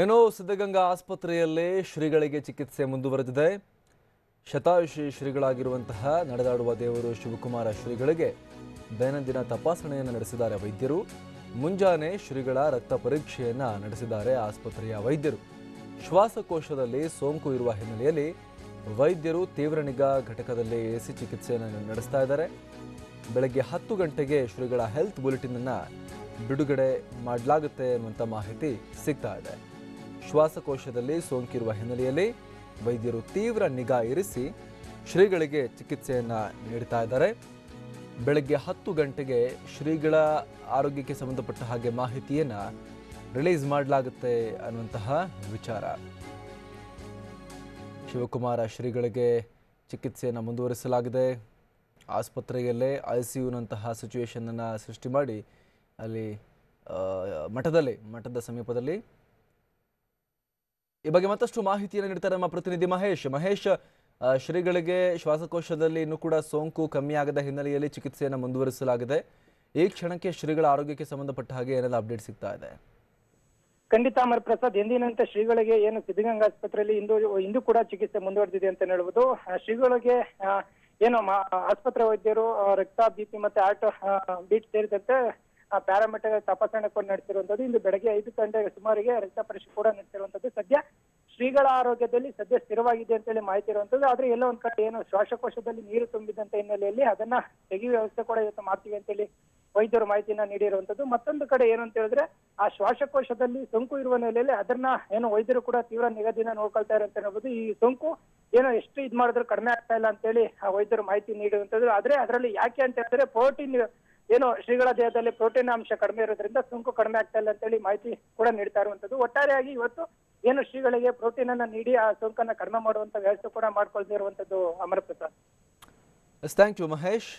ಏನೋ ಸಿದ್ಧಗಂಗಾ ಆಸ್ಪತ್ರೆಯಲ್ಲಿ ಶ್ರೀಗಳಿಗೆ ಚಿಕಿತ್ಸೆ ಮುಂದುವರೆದಿದೆ. ಶತಾಯುಷಿ ಶ್ರೀಗಳಾಗಿರುವಂತಹ ನಡೆದಾಡುವ ದೇವರು ಶಿವಕುಮಾರ ಶ್ರೀಗಳಿಗೆ ದೈನಂದಿನ ತಪಾಸಣೆಯನ್ನು ನಡೆಸಿದ್ದಾರೆ ವೈದ್ಯರು. ಮುಂಜಾನೆ ಶ್ರೀಗಳ ರಕ್ತ ಪರೀಕ್ಷೆಯನ್ನು ನಡೆಸಿದ್ದಾರೆ ಆಸ್ಪತ್ರೆಯ ವೈದ್ಯರು. ಶ್ವಾಸಕೋಶದಲ್ಲಿ ಸೋಂಕು ಇರುವ ಹಿನ್ನೆಲೆಯಲ್ಲಿ ವೈದ್ಯರು ತೀವ್ರ ನಿಗಾ ಘಟಕದಲ್ಲಿ ಇರಿಸಿ ಚಿಕಿತ್ಸೆಯನ್ನು ನಡೆಸ್ತಾ ಇದ್ದಾರೆ. ಬೆಳಗ್ಗೆ 10 ಗಂಟೆಗೆ ಶ್ರೀಗಳ ಹೆಲ್ತ್ ಬುಲೆಟಿನ್ ಅನ್ನು ಬಿಡುಗಡೆ ಮಾಡಲಾಗುತ್ತೆ ಅನ್ನುವಂಥ ಮಾಹಿತಿ ಸಿಗ್ತಾ ಇದೆ. ಶ್ವಾಸಕೋಶದಲ್ಲಿ ಸೋಂಕಿರುವ ಹಿನ್ನೆಲೆಯಲ್ಲಿ ವೈದ್ಯರು ತೀವ್ರ ನಿಗಾ ಇರಿಸಿ ಶ್ರೀಗಳಿಗೆ ಚಿಕಿತ್ಸೆಯನ್ನು ನೀಡ್ತಾ ಇದ್ದಾರೆ. ಬೆಳಗ್ಗೆ 10 ಗಂಟೆಗೆ ಶ್ರೀಗಳ ಆರೋಗ್ಯಕ್ಕೆ ಸಂಬಂಧಪಟ್ಟ ಹಾಗೆ ಮಾಹಿತಿಯನ್ನು ರಿಲೀಸ್ ಮಾಡಲಾಗುತ್ತೆ ಅನ್ನುವಂತಹ ವಿಚಾರ. ಶಿವಕುಮಾರ ಶ್ರೀಗಳಿಗೆ ಚಿಕಿತ್ಸೆಯನ್ನು ಮುಂದುವರಿಸಲಾಗಿದೆ. ಆಸ್ಪತ್ರೆಯಲ್ಲೇ ICUನಂತಹ ಸಿಚುವೇಶನನ್ನು ಸೃಷ್ಟಿ ಮಾಡಿ ಅಲ್ಲಿ ಮಠದ ಸಮೀಪದಲ್ಲಿ ಈ ಬಗ್ಗೆ ಮತ್ತಷ್ಟು ಮಾಹಿತಿಯನ್ನು ನೀಡ್ತಾರೆ ನಮ್ಮ ಪ್ರತಿನಿಧಿ ಮಹೇಶ್. ಶ್ರೀಗಳಿಗೆ ಶ್ವಾಸಕೋಶದಲ್ಲಿ ಇನ್ನೂ ಕೂಡ ಸೋಂಕು ಕಮ್ಮಿ ಆಗದ ಹಿನ್ನೆಲೆಯಲ್ಲಿ ಚಿಕಿತ್ಸೆಯನ್ನು ಮುಂದುವರಿಸಲಾಗಿದೆ. ಈ ಕ್ಷಣಕ್ಕೆ ಶ್ರೀಗಳ ಆರೋಗ್ಯಕ್ಕೆ ಸಂಬಂಧಪಟ್ಟ ಹಾಗೆ ಏನೆಲ್ಲ ಅಪ್ಡೇಟ್ ಸಿಗ್ತಾ ಇದೆ? ಖಂಡಿತ ಅಮರ್ ಪ್ರಸಾದ್, ಎಂದಿನಂತೆ ಶ್ರೀಗಳಿಗೆ ಏನು ಸಿದ್ಧಗಂಗಾ ಆಸ್ಪತ್ರೆಯಲ್ಲಿ ಇಂದು ಕೂಡ ಚಿಕಿತ್ಸೆ ಮುಂದುವರೆದಿದೆ ಅಂತ ಹೇಳ್ಬೋದು. ಶ್ರೀಗಳಿಗೆ ಏನು ಆಸ್ಪತ್ರೆ ವೈದ್ಯರು ರಕ್ತ, BP ಮತ್ತೆ ಹಾರ್ಟ್ ಬೀಟ್ ಸೇರಿದಂತೆ ಪ್ಯಾರಾಮೆಟ್ರಿಕ್ ತಪಾಸಣೆ ಕೂಡ ನಡೆಸಿರುವಂತದ್ದು. ಇಂದು ಬೆಳಗ್ಗೆ 5 ಗಂಟೆಗೆ ಸುಮಾರಿಗೆ ರಕ್ತ ಪರೀಕ್ಷೆ ಕೂಡ ನಡೆಸಿರುವಂತದ್ದು. ಸದ್ಯ ಶ್ರೀಗಳ ಆರೋಗ್ಯದಲ್ಲಿ ಸದ್ಯ ಸ್ಥಿರವಾಗಿದೆ ಅಂತ ಹೇಳಿ ಮಾಹಿತಿ ಇರುವಂತದ್ದು. ಆದ್ರೆ ಎಲ್ಲ ಒಂದ್ ಕಡೆ ಏನು ಶ್ವಾಸಕೋಶದಲ್ಲಿ ನೀರು ತುಂಬಿದಂತ ಹಿನ್ನೆಲೆಯಲ್ಲಿ ಅದನ್ನ ತೆಗೆಯುವ ವ್ಯವಸ್ಥೆ ಕೂಡ ಇವತ್ತು ಮಾಡ್ತೀವಿ ಅಂತ ಹೇಳಿ ವೈದ್ಯರು ಮಾಹಿತಿಯನ್ನ ನೀಡಿರುವಂತದ್ದು. ಮತ್ತೊಂದು ಕಡೆ ಏನು ಅಂತ ಹೇಳಿದ್ರೆ ಆ ಶ್ವಾಸಕೋಶದಲ್ಲಿ ಸೋಂಕು ಇರುವ ನೆಲೆಯಲ್ಲಿ ಅದನ್ನ ಏನು ವೈದ್ಯರು ಕೂಡ ತೀವ್ರ ನಿಗಾದಿಂದ ನೋಡ್ಕೊಳ್ತಾ ಇರೋ ಅಂತ ಹೇಳ್ಬೋದು. ಈ ಸೋಂಕು ಏನೋ ಎಷ್ಟು ಇದ್ ಮಾಡಿದ್ರು ಕಡಿಮೆ ಆಗ್ತಾ ಇಲ್ಲ ಅಂತ ಹೇಳಿ ವೈದ್ಯರು ಮಾಹಿತಿ ನೀಡಿರುವಂತದ್ದು. ಆದ್ರೆ ಅದರಲ್ಲಿ ಯಾಕೆ ಅಂತ ಹೇಳಿದ್ರೆ ಪ್ರೋಟೀನ್ ಏನು ಶ್ರೀಗಳ ದೇಹದಲ್ಲಿ ಪ್ರೋಟೀನ್ ಅಂಶ ಕಡಿಮೆ ಇರೋದ್ರಿಂದ ಸೋಂಕು ಕಡಿಮೆ ಆಗ್ತಾ ಇಲ್ಲ ಅಂತ ಹೇಳಿ ಮಾಹಿತಿ ಕೂಡ ನೀಡ್ತಾ ಇರುವಂತದ್ದು. ಒಟ್ಟಾರೆಯಾಗಿ ಇವತ್ತು ಏನು ಶ್ರೀಗಳಿಗೆ ಪ್ರೋಟೀನ್ ಅನ್ನ ನೀಡಿ ಆ ಸೋಂಕನ್ನ ಕಡಿಮೆ ಮಾಡುವಂತ ವ್ಯವಸ್ಥೆ ಕೂಡ ಮಾಡ್ಕೊಳ್ತಾ ಇರುವಂತದ್ದು ಅಮರ್ ಪ್ರಸಾದ್. Thank you Mahesh.